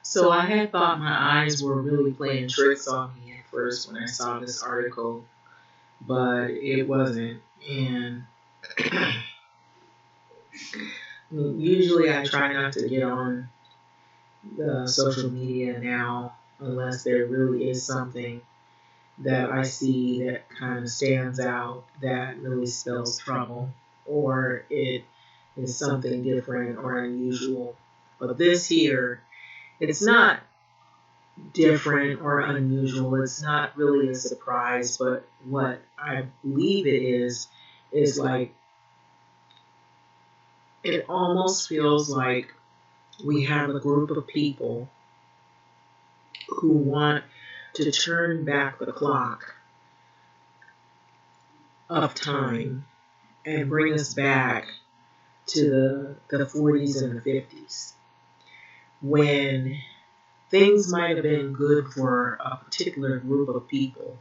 So I had thought my eyes were really playing tricks on me at first when I saw this article, but it wasn't. And usually I try not to get on the social media now unless there really is something that I see that kind of stands out that really spells trouble, or it is something different or unusual. But this here, it's not different or unusual. It's not really a surprise, but what I believe it is like it almost feels like we have a group of people who want to turn back the clock of time and bring us back to the 40s and the 50s when things might have been good for a particular group of people,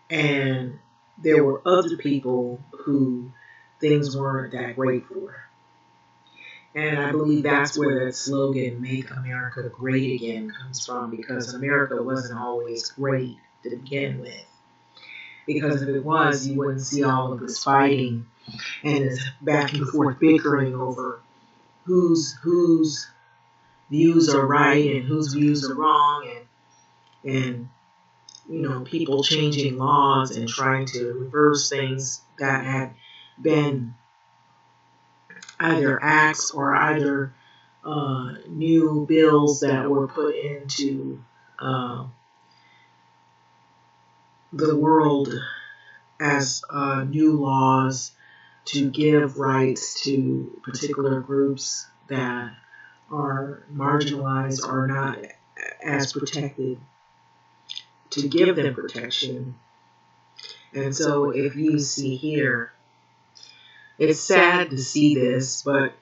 and there were other people who things weren't that great for. And I believe that's where that slogan, Make America Great Again, comes from, because America wasn't always great to begin with. Because if it was, you wouldn't see all of this fighting and this back and forth bickering over whose views are right and whose views are wrong, and people changing laws and trying to reverse things that had been either acts or either new bills that were put into uh, the world as new laws to give rights to particular groups that are marginalized or not as protected, to give them protection. And so if you see here, it's sad to see this, but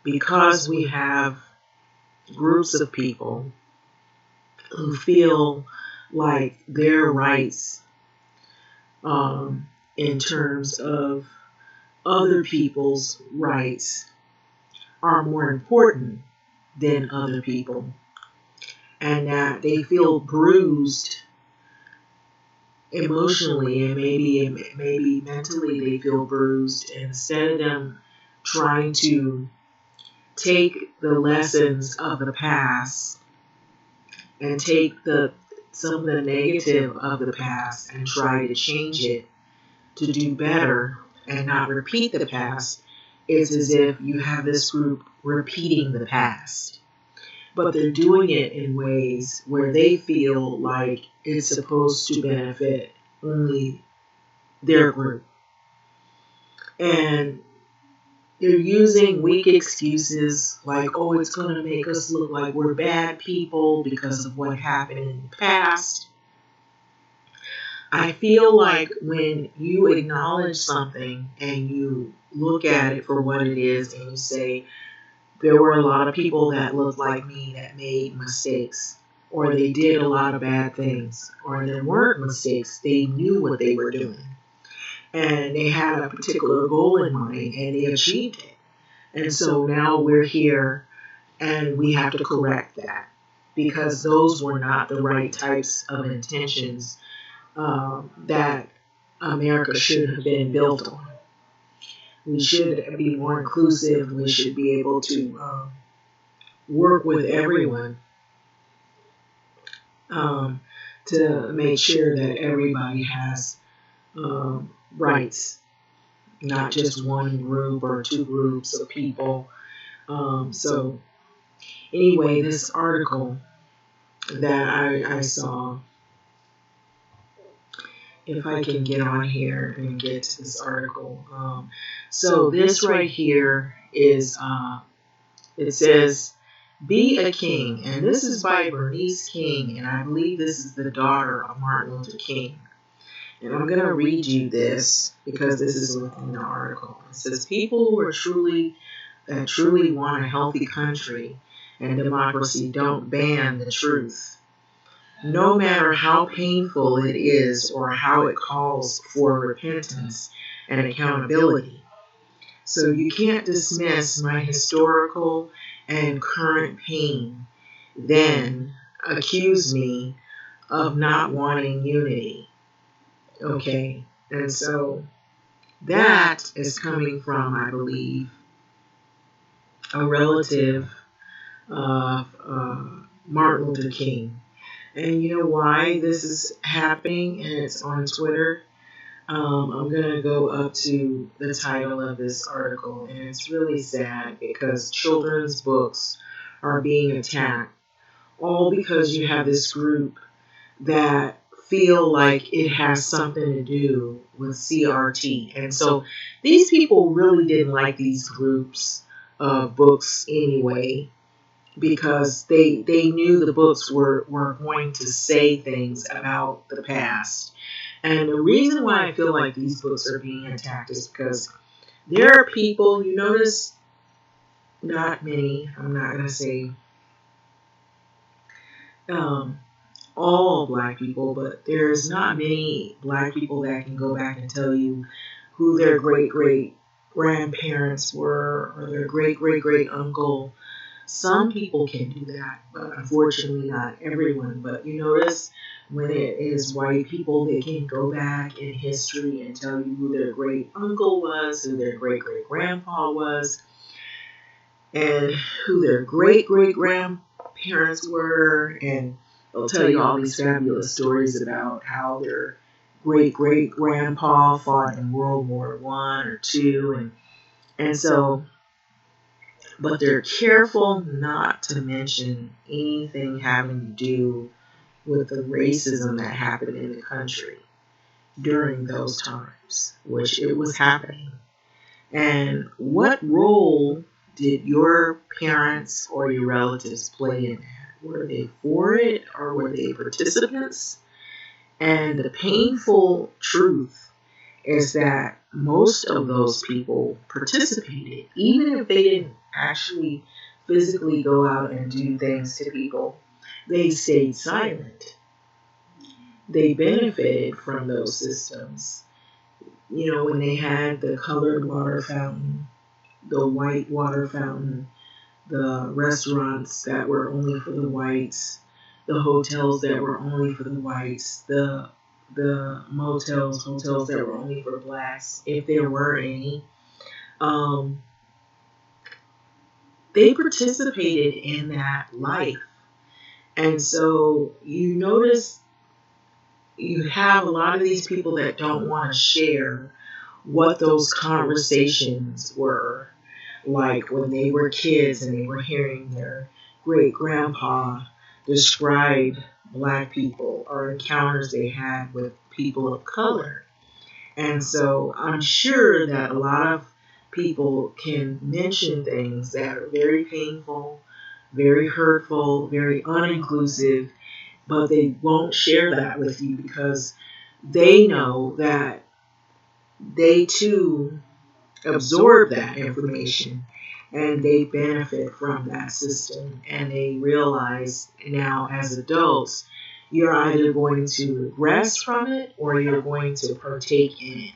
because we have groups of people who feel like their rights in terms of other people's rights are more important than other people, and that they feel bruised emotionally and maybe mentally they feel bruised, and instead of them trying to take the lessons of the past and take some of the negative of the past and try to change it to do better and not repeat the past, it's as if you have this group repeating the past. But they're doing it in ways where they feel like it's supposed to benefit only their group. And they're using weak excuses like, oh, it's going to make us look like we're bad people because of what happened in the past. I feel like when you acknowledge something and you look at it for what it is and you say, there were a lot of people that looked like me that made mistakes, or they did a lot of bad things, or there weren't mistakes, they knew what they were doing. And they had a particular goal in mind and they achieved it. And so now we're here and we have to correct that because those were not the right types of intentions that America should have been built on. We should be more inclusive. We should be able to work with everyone to make sure that everybody has rights, not just one group or two groups of people. So anyway, this article that I saw, if I can get on here and get to this article. So this right here is, it says, Be a King. And this is by Bernice King. And I believe this is the daughter of Martin Luther King. And I'm going to read you this because this is within the article. It says, people who are truly want a healthy country and democracy don't ban the truth, no matter how painful it is or how it calls for repentance and accountability. So you can't dismiss my historical and current pain then accuse me of not wanting unity. Okay? And so that is coming from, I believe, a relative of Martin Luther King. And you know why this is happening? And it's on Twitter. I'm going to go up to the title of this article, and it's really sad because children's books are being attacked, all because you have this group that feel like it has something to do with CRT. And so these people really didn't like these groups of books anyway, because they knew the books were going to say things about the past. And the reason why I feel like these books are being attacked is because there are people, you notice, not many, I'm not going to say all black people, but there's not many black people that can go back and tell you who their great grandparents were or their great uncle. Some people can do that, but unfortunately not everyone. But you notice when it is white people, they can go back in history and tell you who their great uncle was, who their great grandpa was, and who their great grandparents were, and they'll tell you all these fabulous stories about how their great grandpa fought in World War I or II, and so, but they're careful not to mention anything having to do with the racism that happened in the country during those times, which it was happening. And what role did your parents or your relatives play in that? Were they for it or were they participants? And the painful truth is that most of those people participated, even if they didn't actually physically go out and do things to people. They stayed silent. They benefited from those systems. You know, when they had the colored water fountain, the white water fountain, the restaurants that were only for the whites, the hotels that were only for the whites, the hotels that were only for blacks, if there were any. They participated in that life. And so you notice you have a lot of these people that don't want to share what those conversations were like when they were kids and they were hearing their great grandpa describe black people or encounters they had with people of color. And so I'm sure that a lot of people can mention things that are very painful, very hurtful, very uninclusive, but they won't share that with you because they know that they too absorb that information and they benefit from that system, and they realize now as adults you're either going to regress from it or you're going to partake in it.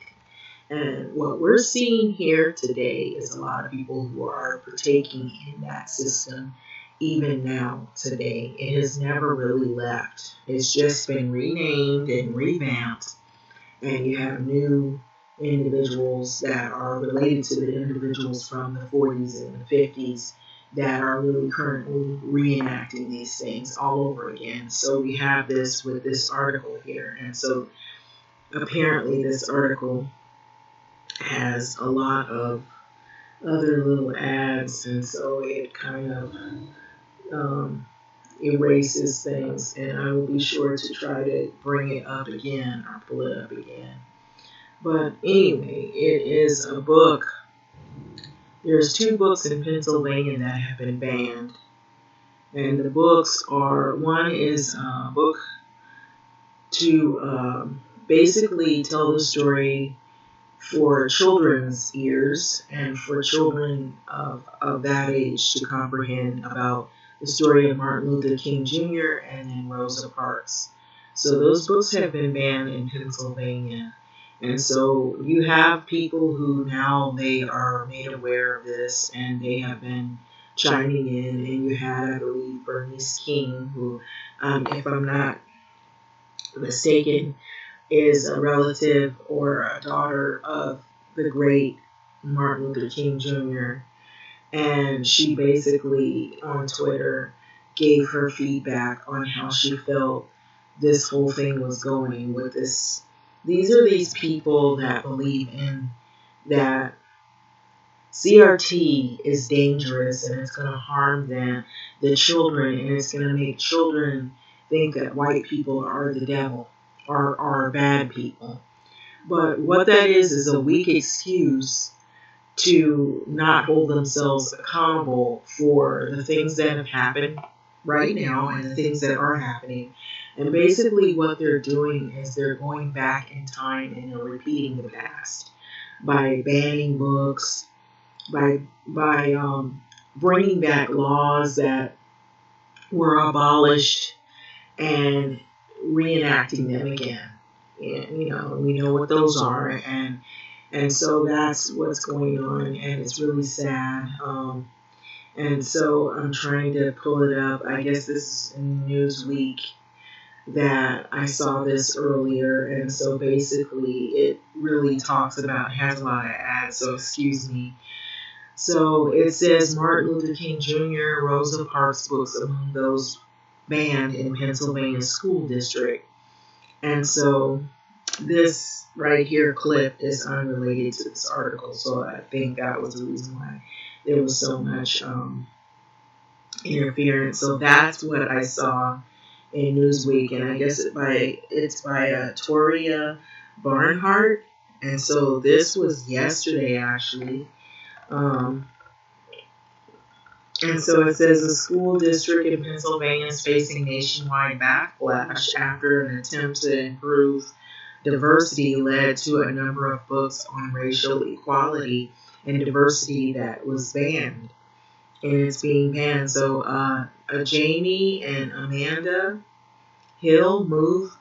And what we're seeing here today is a lot of people who are partaking in that system even now today. It has never really left. It's just been renamed and revamped, and you have new individuals that are related to the individuals from the 40s and the 50s that are really currently reenacting these things all over again. So we have this with this article here. And so apparently this article has a lot of other little ads, and so it kind of erases things. And I will be sure to try to bring it up again or pull it up again. But anyway, it is a book. There's 2 books in Pennsylvania that have been banned. And the books are, one is a book to basically tell the story for children's ears and for children of that age to comprehend about the story of Martin Luther King Jr. and then Rosa Parks. So those books have been banned in Pennsylvania. And so you have people who now they are made aware of this and they have been chiming in, and you had, I believe, Bernice King, who, if I'm not mistaken, is a relative or a daughter of the great Martin Luther King Jr. And she basically on Twitter gave her feedback on how she felt this whole thing was going with this. These are these people that believe in that CRT is dangerous and it's going to harm the children, and it's going to make children think that white people are the devil or are bad people. But what that is a weak excuse to not hold themselves accountable for the things that have happened right now and the things that are happening. And basically what they're doing is they're going back in time and they're repeating the past by banning books, by bringing back laws that were abolished and reenacting them again. And, we know what those are, and so that's what's going on, and it's really sad. And so I'm trying to pull it up. I guess this is in Newsweek that I saw this earlier, and so basically it really talks about, has a lot of ads, so excuse me. So it says Martin Luther King Jr., Rosa Parks books among those banned in Pennsylvania school district. And so this right here clip is unrelated to this article, so I think that was the reason why there was so much interference. So that's what I saw in Newsweek, and I guess it's by Toria Barnhart, and so this was yesterday actually. And so it says a school district in Pennsylvania is facing nationwide backlash after an attempt to improve diversity led to a number of books on racial equality and diversity that was banned. And it's being banned. So Jamie and Amanda Hill moved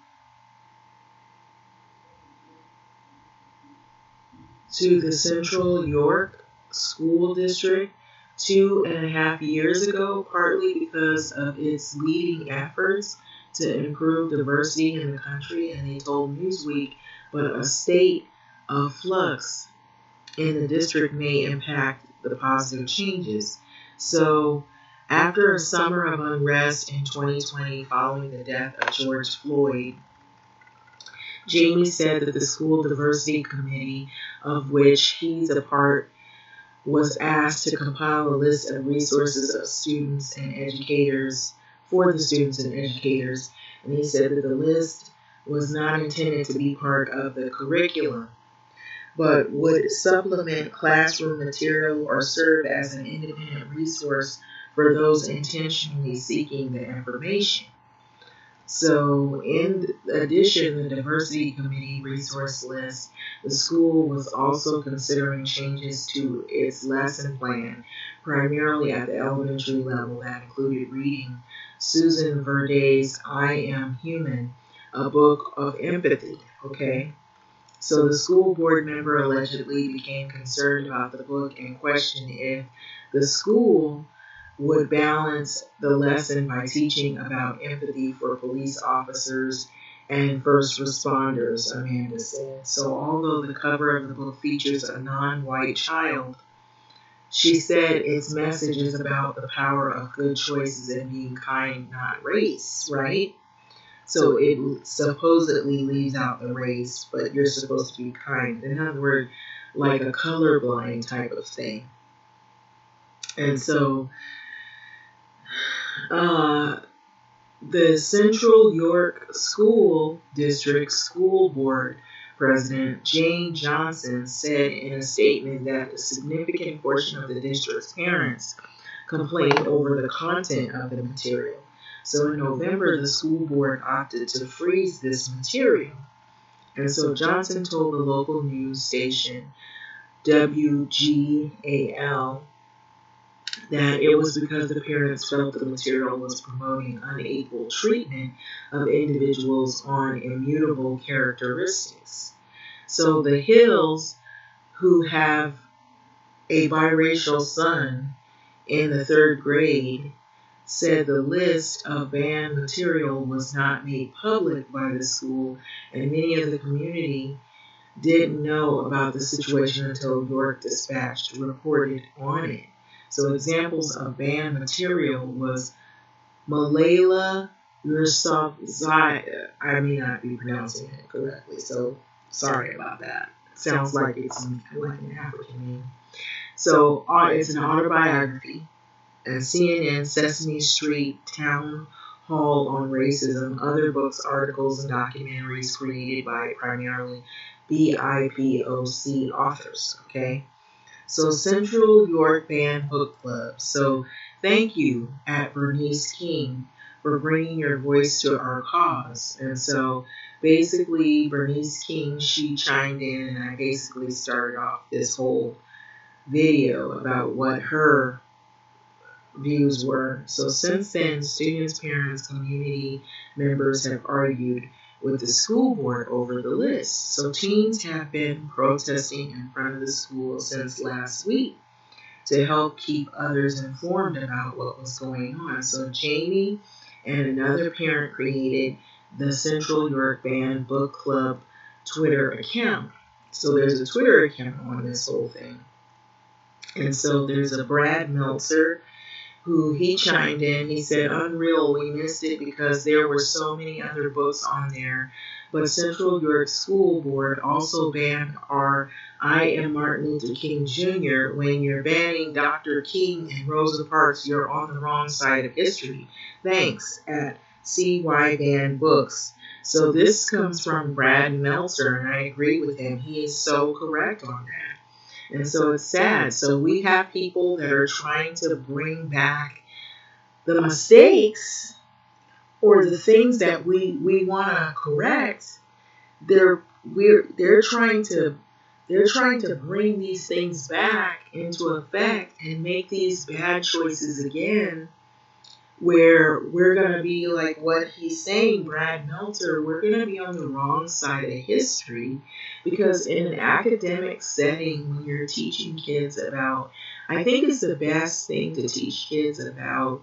to the Central York School District 2.5 years ago, partly because of its leading efforts to improve diversity in the country, and they told Newsweek, but a state of flux in the district may impact the positive changes. So, after a summer of unrest in 2020 following the death of George Floyd, Jamie said that the school diversity committee, of which he's a part, was asked to compile a list of resources of students and educators for the students and educators, and he said that the list was not intended to be part of the curriculum, but would supplement classroom material or serve as an independent resource for those intentionally seeking the information. So, in addition to the Diversity Committee resource list, the school was also considering changes to its lesson plan, primarily at the elementary level, that included reading Susan Verday's I Am Human, a book of empathy, okay? So the school board member allegedly became concerned about the book and questioned if the school would balance the lesson by teaching about empathy for police officers and first responders, Amanda said. So although the cover of the book features a non-white child, she said its message is about the power of good choices and being kind, not race, right? So it supposedly leaves out the race, but you're supposed to be kind. In other words, like a colorblind type of thing. And so the Central York School District School Board President Jane Johnson said in a statement that a significant portion of the district's parents complained over the content of the material. So in November, the school board opted to freeze this material. And so Johnson told the local news station WGAL that it was because the parents felt the material was promoting unequal treatment of individuals on immutable characteristics. So the Hills, who have a biracial son, in the third grade said the list of banned material was not made public by the school, and many of the community didn't know about the situation until York Dispatch reported on it. So examples of banned material was Malala Yousafzai. I may not be pronouncing it correctly, so sorry about that. Sounds like it's like an African name. So it's an autobiography, and CNN, Sesame Street, Town Hall on Racism, other books, articles, and documentaries created by primarily BIPOC authors. Okay, so Central York Band Book Club. So thank you at Bernice King for bringing your voice to our cause. And so basically, Bernice King, she chimed in, and I basically started off this whole video about what her views were. So since then, students, parents, community members have argued with the school board over the list. So teens have been protesting in front of the school since last week to help keep others informed about what was going on. So Jamie and another parent created the Central York Band Book Club Twitter account. So there's a Twitter account on this whole thing. And so there's a Brad Meltzer who he chimed in. He said, "Unreal, we missed it because there were so many other books on there. But Central York School Board also banned our I Am Martin Luther King Jr. When you're banning Dr. King and Rosa Parks, you're on the wrong side of history. Thanks at CY Band Books." So this comes from Brad Meltzer, and I agree with him. He is so correct on that. And so it's sad. So we have people that are trying to bring back the mistakes or the things that we want to correct. They're trying to bring these things back into effect and make these bad choices again, where we're going to be like what he's saying, Brad Meltzer, we're going to be on the wrong side of history, because in an academic setting, when you're teaching kids about, I think it's the best thing to teach kids about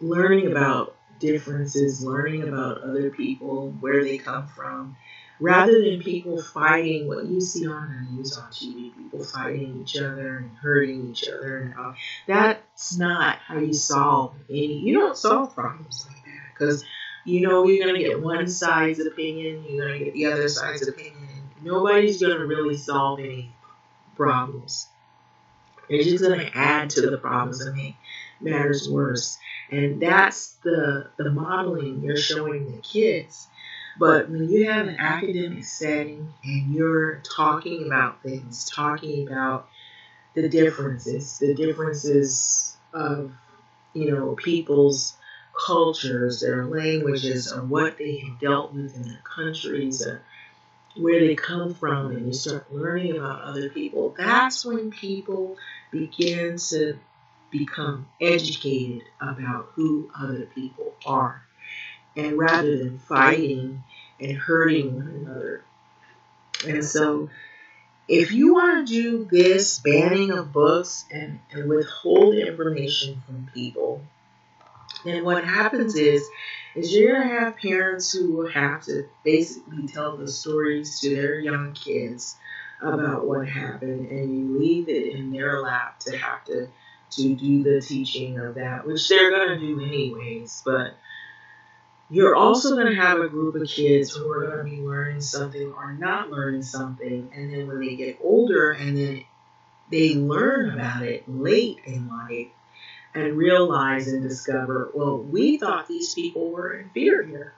learning about differences, learning about other people, where they come from, rather than people fighting. What you see on the news, on TV, people fighting each other and hurting each other. And that's not how you solve any. You don't solve problems like that, because you're going to get one side's opinion, you're going to get the other side's opinion, and nobody's going to really solve any problems. It's just going to add to the problems and make matters worse. And that's the modeling you're showing the kids. But when you have an academic setting and you're talking about things, talking about the differences of, people's cultures, their languages, or what they have dealt with in their countries, or where they come from, and you start learning about other people, that's when people begin to become educated about who other people are. And rather than fighting and hurting one another. And so if you want to do this banning of books and withhold information from people, then what happens is you're going to have parents who will have to basically tell the stories to their young kids about what happened, and you leave it in their lap to have to do the teaching of that, which they're going to do anyways. But you're also going to have a group of kids who are going to be learning something or not learning something, and then when they get older and then they learn about it late in life and realize and discover, well, we thought these people were inferior.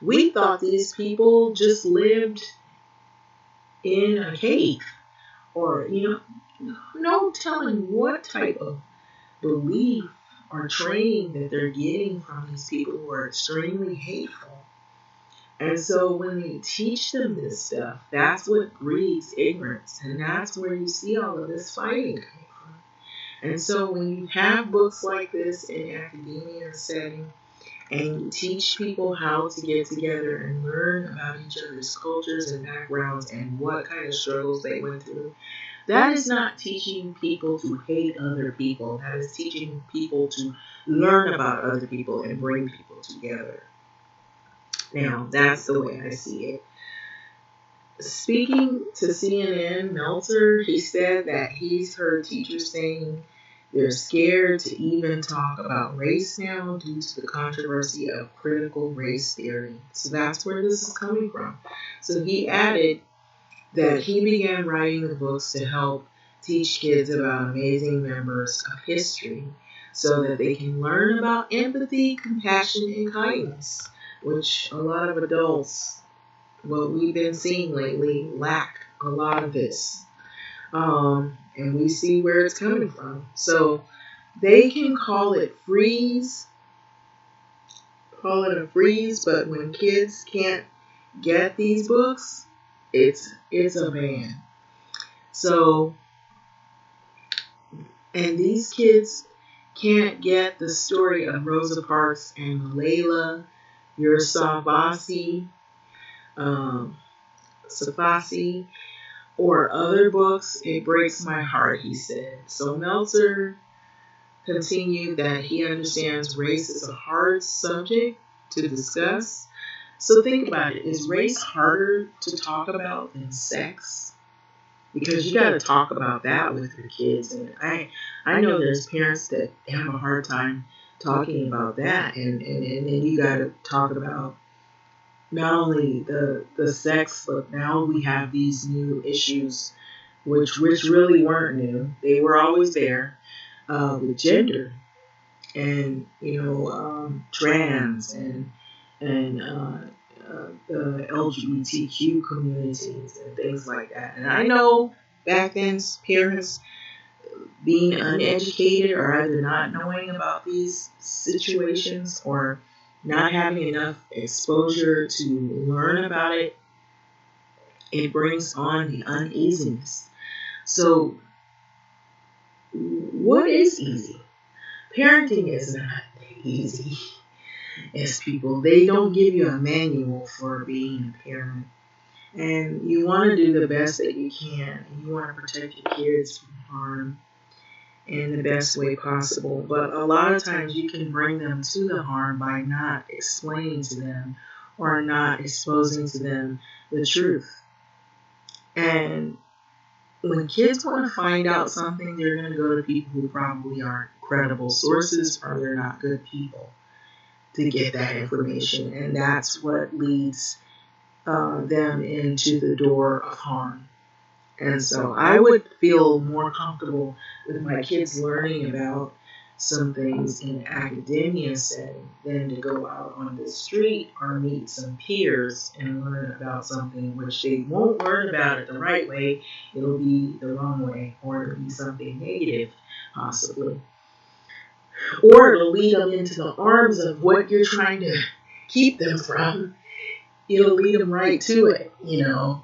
We thought these people just lived in a cave, or, no telling what type of belief or training that they're getting from these people who are extremely hateful. And so when they teach them this stuff, that's what breeds ignorance, and that's where you see all of this fighting coming from. And so when you have books like this in academia setting, and you teach people how to get together and learn about each other's cultures and backgrounds and what kind of struggles they went through, That is not teaching people to hate other people. That is teaching people to learn about other people and bring people together. Now, that's the way I see it. Speaking to CNN, Meltzer, he said that he's heard teachers saying they're scared to even talk about race now due to the controversy of critical race theory. So that's where this is coming from. So he added that he began writing the books to help teach kids about amazing members of history so that they can learn about empathy, compassion, and kindness, which a lot of adults, what we've been seeing lately, lack a lot of this. And we see where it's coming from. So they can call it a freeze, but when kids can't get these books, it's a ban. So, and these kids can't get the story of Rosa Parks and Malayla Yousafzai, um, Safasi, or other books. It breaks my heart, he said. So Meltzer continued that he understands race is a hard subject to discuss. So think about it. Is race harder to talk about than sex? Because you got to talk about that with your kids. And I know there's parents that have a hard time talking about that. And then you got to talk about not only the sex, but now we have these new issues, which really weren't new. They were always there, with gender and, trans and the LGBTQ communities and things like that. And I know back then parents being uneducated or either not knowing about these situations or not having enough exposure to learn about it, it brings on the uneasiness. So, what is easy? Parenting is not easy. As people, they don't give you a manual for being a parent. And you want to do the best that you can. You want to protect your kids from harm in the best way possible. But a lot of times you can bring them to the harm by not explaining to them or not exposing to them the truth. And when kids want to find out something, they're going to go to people who probably aren't credible sources or they're not good people to get that information. And that's what leads them into the door of harm. And so I would feel more comfortable with my kids learning about some things in academia setting than to go out on the street or meet some peers and learn about something which they won't learn about it the right way. It'll be the wrong way, or it'll be something negative, possibly. Or it'll lead them into the arms of what you're trying to keep them from. It'll lead them right to it, and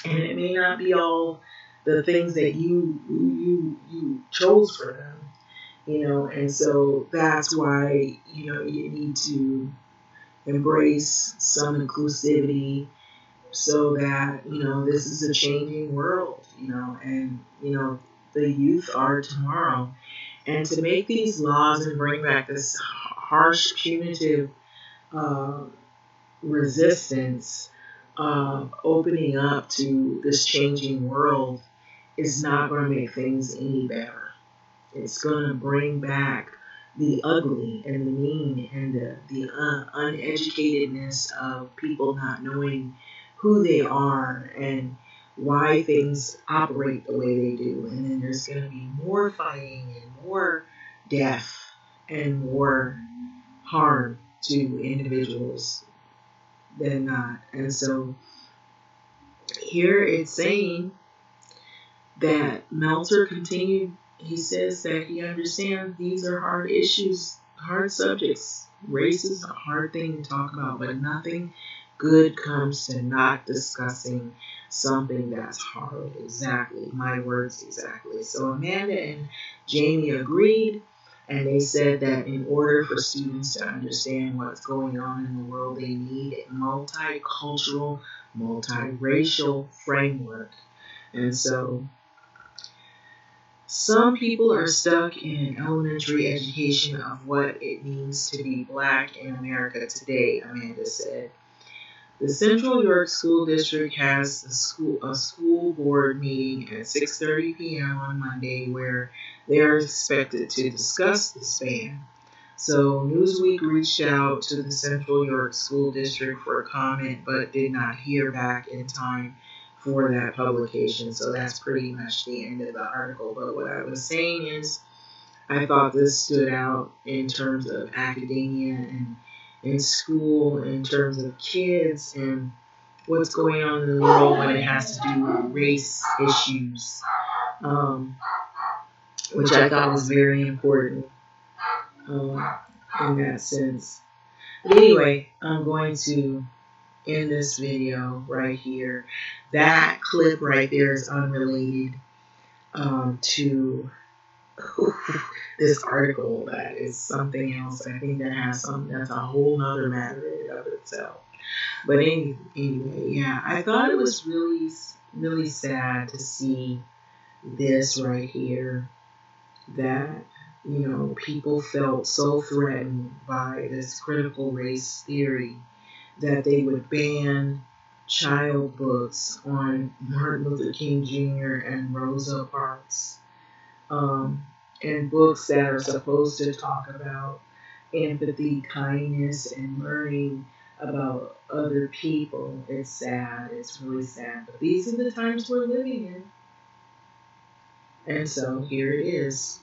it may not be all the things that you chose for them, and so that's why, you need to embrace some inclusivity so that, this is a changing world, and, the youth are tomorrow. And to make these laws and bring back this harsh, punitive resistance, opening up to this changing world is not going to make things any better. It's going to bring back the ugly and the mean and the uneducatedness of people not knowing who they are and why things operate the way they do. And then there's going to be more fighting and more death and more harm to individuals than not. And so here it's saying that Meltzer continued, he says that he understands these are hard issues, hard subjects. Race is a hard thing to talk about, but nothing good comes to not discussing something that's hard. Exactly. My words exactly. So Amanda and Jamie agreed, and they said that in order for students to understand what's going on in the world, they need a multicultural, multiracial framework And so some people are stuck in an elementary education of what it means to be black in America today, Amanda said. The Central York School District has a school board meeting at 6:30 p.m. on Monday where they are expected to discuss this ban. So Newsweek reached out to the Central York School District for a comment but did not hear back in time for that publication. So that's pretty much the end of the article. But what I was saying is I thought this stood out in terms of academia and in school, in terms of kids and what's going on in the world when it has to do with race issues, um, which I thought was very important in that sense. But anyway, I'm going to end this video right here. That clip right there is unrelated to this article. That is something else. I think that has something that's a whole nother matter in and of itself. But anyway, yeah, I thought it was really, really sad to see this right here, that, you know, people felt so threatened by this critical race theory that they would ban child books on Martin Luther King Jr. and Rosa Parks, and books that are supposed to talk about empathy, kindness, and learning about other people. It's sad. It's really sad. But these are the times we're living in. And so here it is.